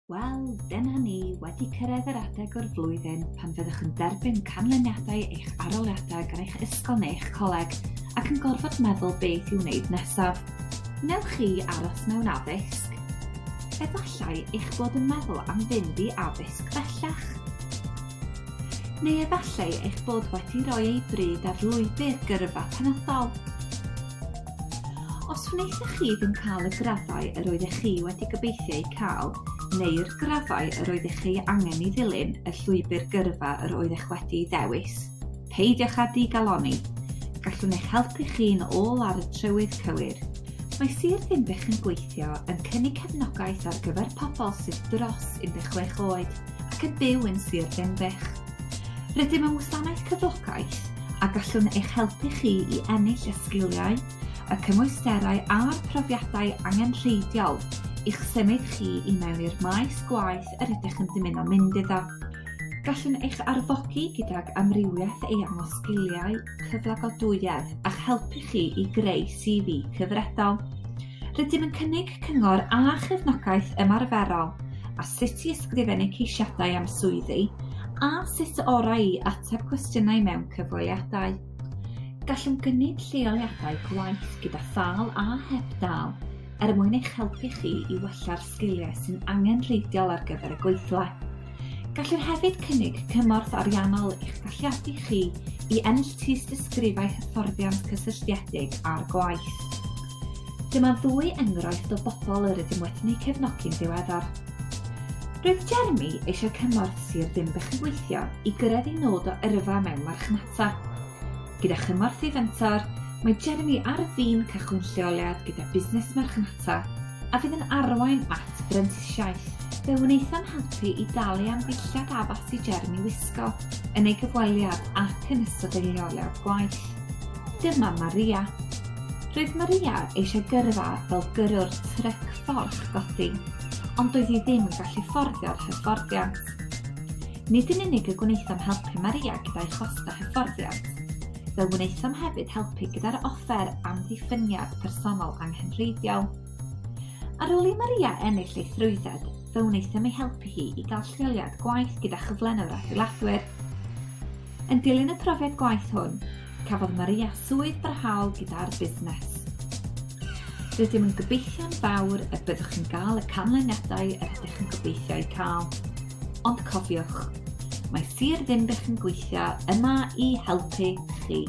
Wel, dyna ni wedi cyrraedd yr adeg o'r flwyddyn pan fyddwch yn derbyn canlyniadau eich arholiadau gan eich ysgol neu eich coleg ac yn gorfod meddwl beth i'w wneud nesaf. Wnewch chi aros mewn addysg? Efallai eich bod yn meddwl am fynd i addysg bellach. Neu efallai eich bod wedi rhoi ei bryd ar lwybr gyrfa penodol. Os wnaethoch chi ddim cael y graddau yr oeddech chi wedi gobeithio eu cael, neu'r graddau yr oeddech chi angen i ddilyn y llwybr gyrfa yr oeddech wedi ei ddewis, peidiwch â digaloni. Gallwn eich helpu chi'n ôl ar y trywydd cywir. Mae Sir Ddinbych yn gweithio yn cynnig cefnogaeth ar gyfer pobl sydd dros 16 oed ac yn byw yn Sir Ddinbych. Rydym yn wasanaeth cyflogaeth a gallwn eich helpu chi i ennill y sgiliau, y cymwysterau a'r profiadau angenrheidiol i'ch symud chi i mewn i'r maes gwaith yr ydych yn dymuno mynd iddo. Gallwn eich arfogi gydag amrywiaeth eang o sgiliau, cyflogadwyedd a'ch helpu chi i greu CV cyfredol. Rydym yn cynnig cyngor a chefnogaeth ymarferol a sut i ysgrifennu ceisiadau am swyddi a sut orau i ateb cwestiynau mewn cyfweliadau. Gallwn gynnig lleoliadau gwaith gyda thal a heb dal mwyn eich helpu chi i wella'r sgiliau sy'n angenrheidiol ar gyfer y gweithle. Gallwn hefyd cynnig cymorth ariannol i'ch galliadu chi i ennill tystysgrifau hyfforddiant cysylltiedig ar gwaith. Dyma ddwy enghraifft o bobl yr ydym wedi eu cefnogi'n ddiweddar. Roedd Jeremy eisiau cymorth Sir Ddinbych yn gweithio i gyrraedd ei nod o yrfa mewn marchnata. Gyda chymorth ei fentor, mae Jeremy ar fin cychwyn lleoliad gyda busnes marchnata a fydd yn arwain at brentisiaeth. Fe wnaethon helpu i dalu am ddillad addas i Jeremy wisgo yn ei gyfweliad ac yn ystod ei leoliad gwaith. Dyma Maria. Roedd Maria eisiau gyrfa fel gyrrwr tryc fforch godi, ond doedd hi ddim yn gallu ffordio'r hyfforddiant. Nid yn unig y gwnaethom helpu Maria gyda'i chosta hyfforddiant, fel wnaethom hefyd helpu gyda'r offer am ddiffyniad personol anghenrheidiol. Ar ôl i Maria ennill ei thrwydded, fe wnaethom ei helpu hi i gael lleoliad gwaith gyda chyflenwr a thwyladwyr. Yn dilyn y profiad gwaith hwn, cafodd Maria swydd barhaol gyda'r busnes. Rydym yn gobeithio'n fawr y byddwch yn cael y canlyniadau yr ydych yn gobeithio eu cael. Ond cofiwch, mae Sir Ddinbych yn gweithio yma i helpu chi.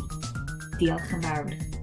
Diolch yn fawr.